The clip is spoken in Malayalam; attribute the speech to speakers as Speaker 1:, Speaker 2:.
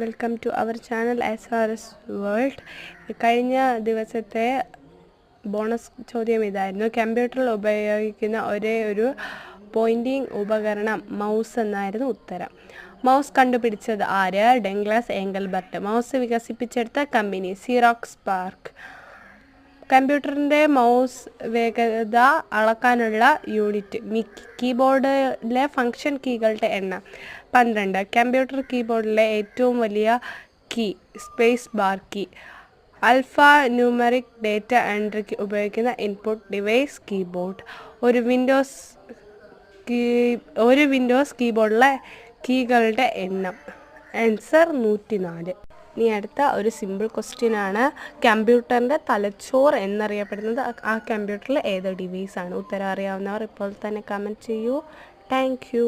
Speaker 1: Welcome to our channel SRS world. കഴിഞ്ഞ ദിവസത്തെ ബോണസ് ചോദ്യം ഇതായിരുന്നു. കമ്പ്യൂട്ടറിൽ ഉപയോഗിക്കുന്ന ഒരേ ഒരു പോയിൻറ്റിംഗ് ഉപകരണം മൗസ് എന്നായിരുന്നു ഉത്തരം. മൗസ് കണ്ടുപിടിച്ചത് ആര്? Douglas Engelbart. മൗസ് വികസിപ്പിച്ചെടുത്ത കമ്പനി സിറോക്സ് പാർക്ക്. കമ്പ്യൂട്ടറിൻ്റെ മൗസ് വേഗത അളക്കാനുള്ള യൂണിറ്റ്. കീബോർഡിലെ ഫംഗ്ഷൻ കീകളുടെ എണ്ണം 12. കമ്പ്യൂട്ടർ കീബോർഡിലെ ഏറ്റവും വലിയ key space bar key. Alpha numeric data എൻട്രിക്ക് ഉപയോഗിക്കുന്ന ഇൻപുട്ട് ഡിവൈസ് കീബോർഡ്. ഒരു വിൻഡോസ് കീബോർഡിലെ കീകളുടെ എണ്ണം. ആൻസർ 104. ഇനി അടുത്ത ഒരു സിമ്പിൾ ക്വസ്റ്റ്യൻ ആണ്. കമ്പ്യൂട്ടറിൻ്റെ തലച്ചോർ എന്നറിയപ്പെടുന്നത് ആ കമ്പ്യൂട്ടറിൽ ഏത് ഡിവൈസാണ്? ഉത്തരം അറിയാവുന്നവർ ഇപ്പോൾ തന്നെ കമൻറ്റ് ചെയ്യൂ. Thank you.